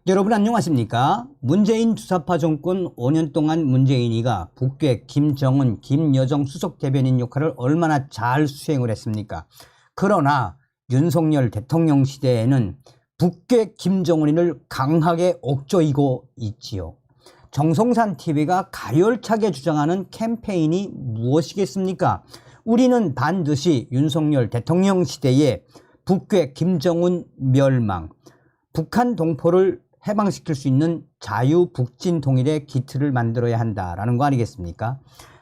여러분 안녕하십니까? 문재인 주사파 정권 5년 동안 문재인이가 북괴 김정은, 김여정 수석 대변인 역할을 얼마나 잘 수행을 했습니까? 그러나 윤석열 대통령 시대에는 북괴 김정은을 강하게 옥죄이고 있지요. 정성산 TV가 가열차게 주장하는 캠페인이 무엇이겠습니까? 우리는 반드시 윤석열 대통령 시대에 북괴 김정은 멸망, 북한 동포를 해방시킬 수 있는 자유북진 통일의 기틀을 만들어야 한다라는 거 아니겠습니까?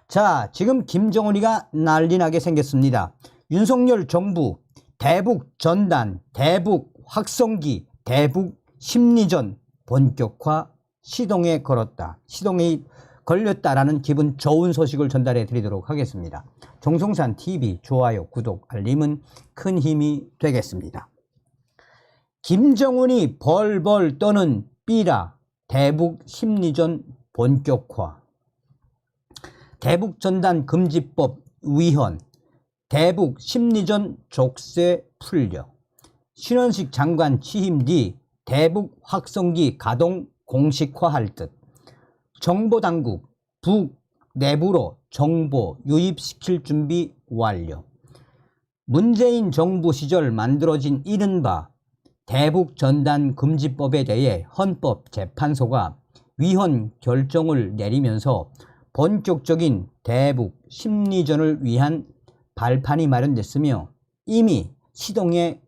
자, 지금 김정은이가 난리나게 생겼습니다. 윤석열 정부 대북 전단, 대북 확성기, 대북 심리전 본격화 시동에 걸었다. 시동이 걸렸다라는 기분 좋은 소식을 전달해 드리도록 하겠습니다. 정성산 TV 좋아요, 구독, 알림은 큰 힘이 되겠습니다. 김정은이 벌벌 떠는 삐라 대북 심리전 본격화, 대북전단 금지법 위헌, 대북 심리전 족쇄 풀려, 신원식 장관 취임 뒤 대북 확성기 가동 공식화할 듯, 정보당국 북 내부로 정보 유입시킬 준비 완료, 문재인 정부 시절 만들어진 이른바 대북 전단 금지법에 대해 헌법재판소가 위헌 결정을 내리면서 본격적인 대북 심리전을 위한 발판이 마련됐으며 이미 시동이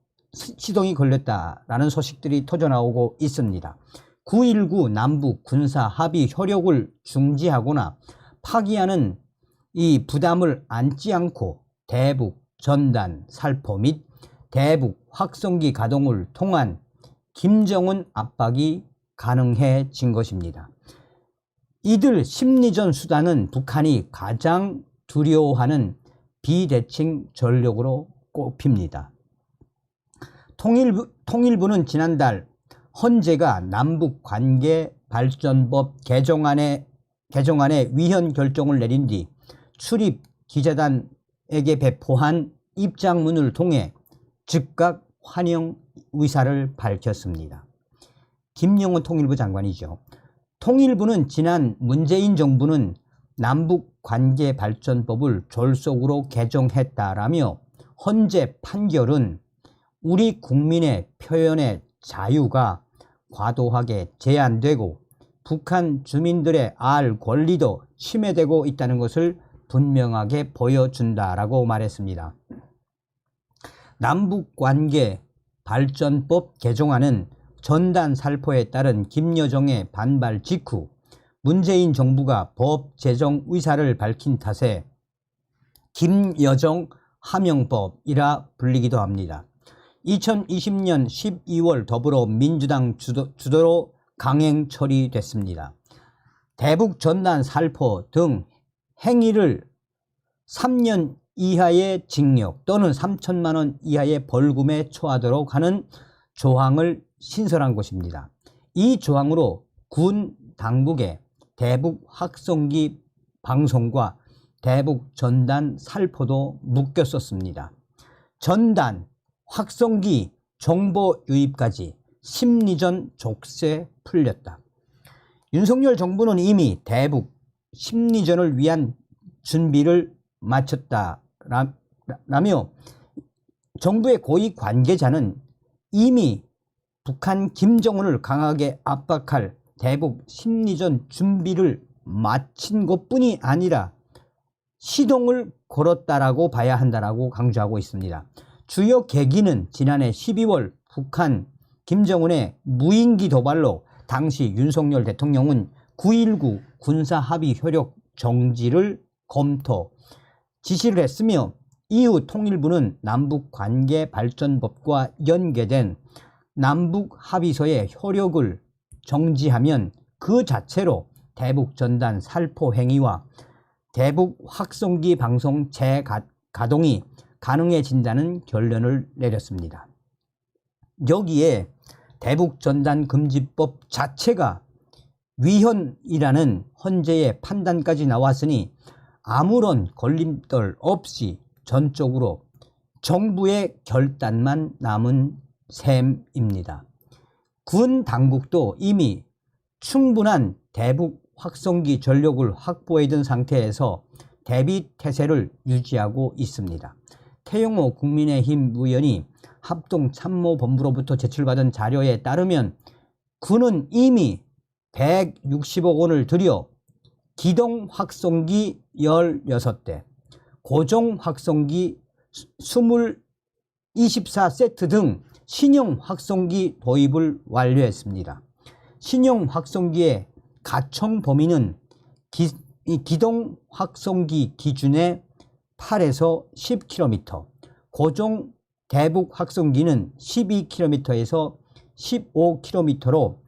걸렸다라는 소식들이 터져나오고 있습니다. 9.19 남북 군사 합의 효력을 중지하거나 파기하는 이 부담을 안지 않고 대북 전단 살포 및 대북 확성기 가동을 통한 김정은 압박이 가능해진 것입니다. 이들 심리전 수단은 북한이 가장 두려워하는 비대칭 전력으로 꼽힙니다. 통일부는 지난달 헌재가 남북관계발전법 개정안의 위헌 결정을 내린 뒤 출입 기자단에게 배포한 입장문을 통해 즉각 환영 의사를 밝혔습니다. 김영호 통일부 장관이죠. 통일부는 지난 문재인 정부는 남북관계발전법을 졸속으로 개정했다라며 헌재 판결은 우리 국민의 표현의 자유가 과도하게 제한되고 북한 주민들의 알 권리도 침해되고 있다는 것을 분명하게 보여준다라고 말했습니다. 남북관계발전법 개정안은 전단 살포에 따른 김여정의 반발 직후 문재인 정부가 법 제정 의사를 밝힌 탓에 김여정 하명법이라 불리기도 합니다. 2020년 12월 더불어민주당 주도로 강행 처리됐습니다. 대북 전단 살포 등 행위를 3년 이하의 징역 또는 3천만 원 이하의 벌금에 처하도록 하는 조항을 신설한 것입니다. 이 조항으로 군 당국의 대북 확성기 방송과 대북 전단 살포도 묶였었습니다. 전단, 확성기, 정보 유입까지 심리전 족쇄 풀렸다. 윤석열 정부는 이미 대북 심리전을 위한 준비를 마쳤다라며 정부의 고위 관계자는 이미 북한 김정은을 강하게 압박할 대북 심리전 준비를 마친 것뿐이 아니라 시동을 걸었다라고 봐야 한다라고 강조하고 있습니다. 주요 계기는 지난해 12월 북한 김정은의 무인기 도발로 당시 윤석열 대통령은 9.19 군사합의 효력 정지를 검토, 지시를 했으며 이후 통일부는 남북관계발전법과 연계된 남북합의서의 효력을 정지하면 그 자체로 대북전단 살포 행위와 대북 확성기 방송 재가동이 가능해진다는 결론을 내렸습니다. 여기에 대북전단 금지법 자체가 위헌이라는 헌재의 판단까지 나왔으니 아무런 걸림돌 없이 전적으로 정부의 결단만 남은 셈입니다. 군 당국도 이미 충분한 대북 확성기 전력을 확보해둔 상태에서 대비 태세를 유지하고 있습니다. 태영호 국민의힘 의원이 합동참모본부로부터 제출받은 자료에 따르면 군은 이미 160억 원을 들여 기동 확성기 16대, 고정 확성기 24세트 등 신형 확성기 도입을 완료했습니다. 신형 확성기의 가청 범위는 기동 확성기 기준의 8에서 10km, 고정 대북 확성기는 12km에서 15km로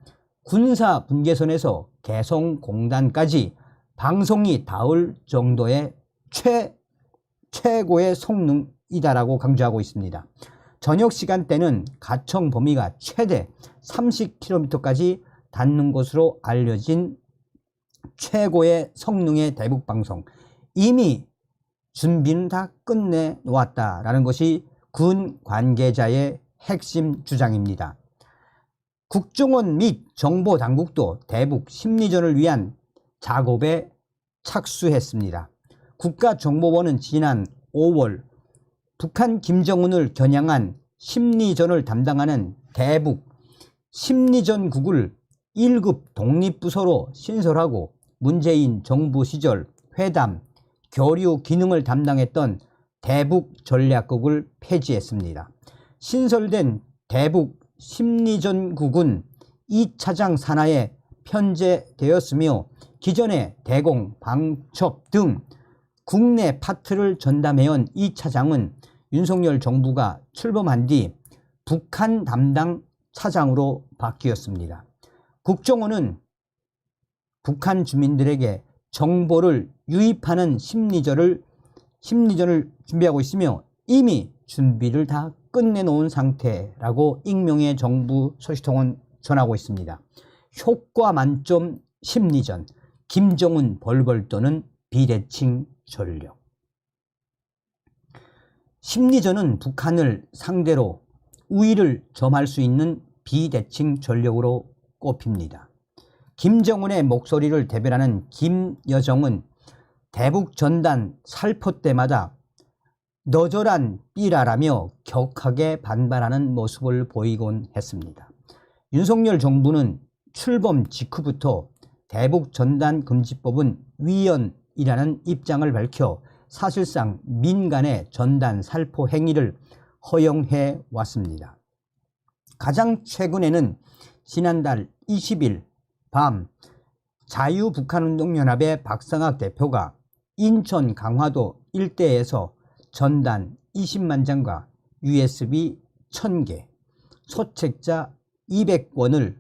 군사 분계선에서 개성공단까지 방송이 닿을 정도의 최고의 성능이다라고 강조하고 있습니다. 저녁 시간대는 가청 범위가 최대 30km까지 닿는 것으로 알려진 최고의 성능의 대북 방송, 이미 준비는 다 끝내 놓았다라는 것이 군 관계자의 핵심 주장입니다. 국정원 및 정보당국도 대북 심리전을 위한 작업에 착수했습니다. 국가정보원은 지난 5월 북한 김정은을 겨냥한 심리전을 담당하는 대북 심리전국을 1급 독립부서로 신설하고 문재인 정부 시절 회담, 교류 기능을 담당했던 대북 전략국을 폐지했습니다. 신설된 대북 심리전국은 2차장 산하에 편제되었으며 기존의 대공, 방첩 등 국내 파트를 전담해온 2차장은 윤석열 정부가 출범한 뒤 북한 담당 차장으로 바뀌었습니다. 국정원은 북한 주민들에게 정보를 유입하는 심리전을 준비하고 있으며 이미 준비를 다 끝내놓은 상태라고 익명의 정부 소식통은 전하고 있습니다. 효과 만점 심리전, 김정은 벌벌 떠는 비대칭 전력. 심리전은 북한을 상대로 우위를 점할 수 있는 비대칭 전력으로 꼽힙니다. 김정은의 목소리를 대변하는 김여정은 대북 전단 살포 때마다 너절한 삐라라며 격하게 반발하는 모습을 보이곤 했습니다. 윤석열 정부는 출범 직후부터 대북 전단 금지법은 위헌이라는 입장을 밝혀 사실상 민간의 전단 살포 행위를 허용해 왔습니다. 가장 최근에는 지난달 20일 밤 자유북한운동연합의 박상학 대표가 인천 강화도 일대에서 전단 20만 장과 USB 1000개, 소책자 200권을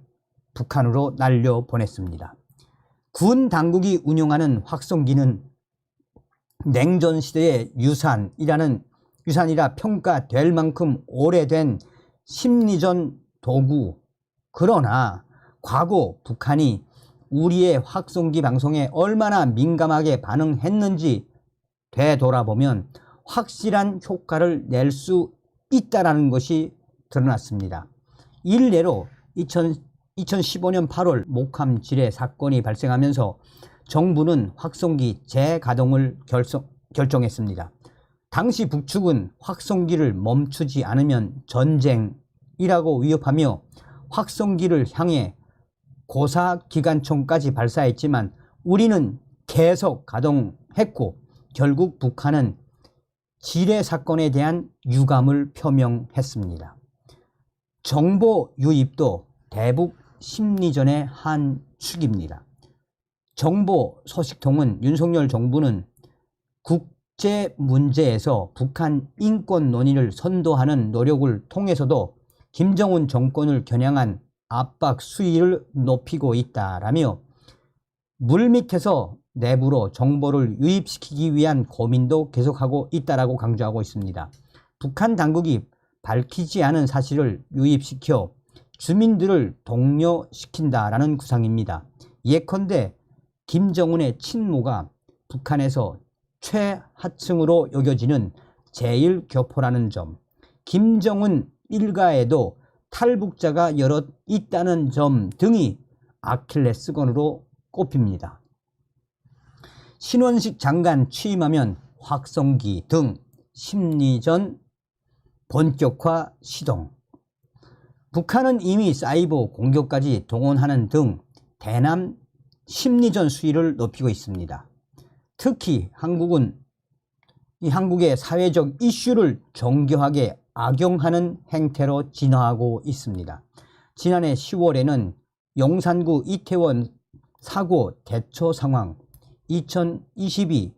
북한으로 날려보냈습니다. 군 당국이 운용하는 확성기는 냉전시대의 유산이라 평가될 만큼 오래된 심리전 도구. 그러나 과거 북한이 우리의 확성기 방송에 얼마나 민감하게 반응했는지 되돌아보면 확실한 효과를 낼 수 있다는 것이 드러났습니다. 일례로 2015년 8월 목함 지뢰 사건이 발생하면서 정부는 확성기 재가동을 결정했습니다. 당시 북측은 확성기를 멈추지 않으면 전쟁이라고 위협하며 확성기를 향해 고사기관총까지 발사했지만 우리는 계속 가동했고 결국 북한은 지뢰 사건에 대한 유감을 표명했습니다. 정보 유입도 대북 심리전의 한 축입니다. 정보 소식통은 윤석열 정부는 국제 문제에서 북한 인권 논의를 선도하는 노력을 통해서도 김정은 정권을 겨냥한 압박 수위를 높이고 있다라며 물밑에서 내부로 정보를 유입시키기 위한 고민도 계속하고 있다라고 강조하고 있습니다. 북한 당국이 밝히지 않은 사실을 유입시켜 주민들을 동요시킨다라는 구상입니다. 예컨대 김정은의 친모가 북한에서 최하층으로 여겨지는 제1교포라는 점, 김정은 일가에도 탈북자가 여럿 있다는 점 등이 아킬레스건으로 꼽힙니다. 신원식 장관 취임하면 확성기 등 심리전 본격화 시동. 북한은 이미 사이버 공격까지 동원하는 등 대남 심리전 수위를 높이고 있습니다. 특히 한국은 한국의 사회적 이슈를 정교하게 악용하는 행태로 진화하고 있습니다. 지난해 10월에는 용산구 이태원 사고 대처 상황 2022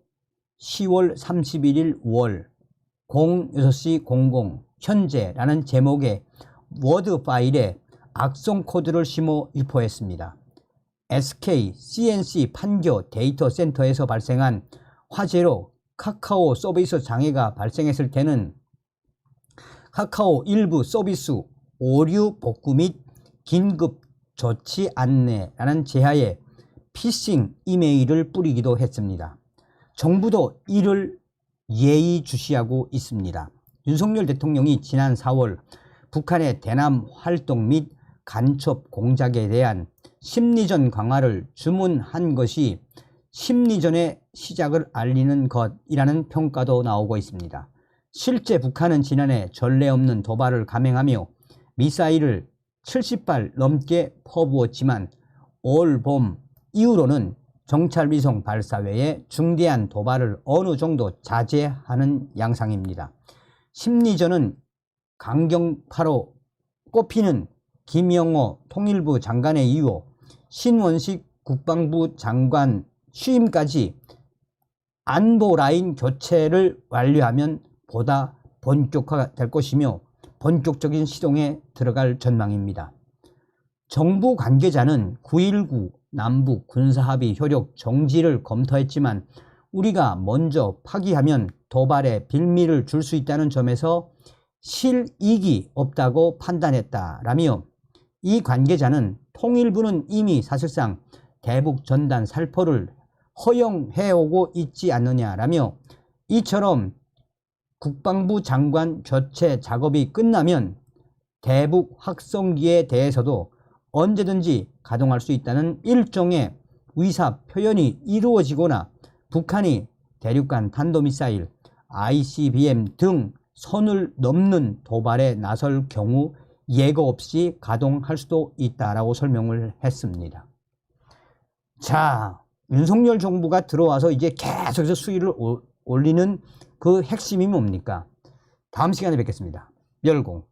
10월 31일 월 06시 00 현재라는 제목의 워드 파일에 악성 코드를 심어 유포했습니다. SK CNC 판교 데이터 센터에서 발생한 화재로 카카오 서비스 장애가 발생했을 때는 카카오 일부 서비스 오류 복구 및 긴급 조치 안내라는 제하에 피싱 이메일을 뿌리기도 했습니다. 정부도 이를 예의주시하고 있습니다. 윤석열 대통령이 지난 4월 북한의 대남 활동 및 간첩 공작에 대한 심리전 강화를 주문한 것이 심리전의 시작을 알리는 것이라는 평가도 나오고 있습니다. 실제 북한은 지난해 전례 없는 도발을 감행하며 미사일을 70발 넘게 퍼부었지만 올 봄 이후로는 정찰위성 발사 외에 중대한 도발을 어느 정도 자제하는 양상입니다. 심리전은 강경파로 꼽히는 김영호 통일부 장관의 이후 신원식 국방부 장관 취임까지 안보 라인 교체를 완료하면 보다 본격화될 것이며 본격적인 시동에 들어갈 전망입니다. 정부 관계자는 9.19 남북 군사합의 효력 정지를 검토했지만 우리가 먼저 파기하면 도발에 빌미를 줄 수 있다는 점에서 실익이 없다고 판단했다라며 이 관계자는 통일부는 이미 사실상 대북 전단 살포를 허용해오고 있지 않느냐라며 이처럼 국방부 장관 교체 작업이 끝나면 대북 확성기에 대해서도 언제든지 가동할 수 있다는 일종의 의사 표현이 이루어지거나 북한이 대륙간 탄도미사일, ICBM 등 선을 넘는 도발에 나설 경우 예고 없이 가동할 수도 있다라고 설명을 했습니다. 자, 윤석열 정부가 들어와서 이제 계속해서 수위를 올리는 그 핵심이 뭡니까? 다음 시간에 뵙겠습니다. 멸공.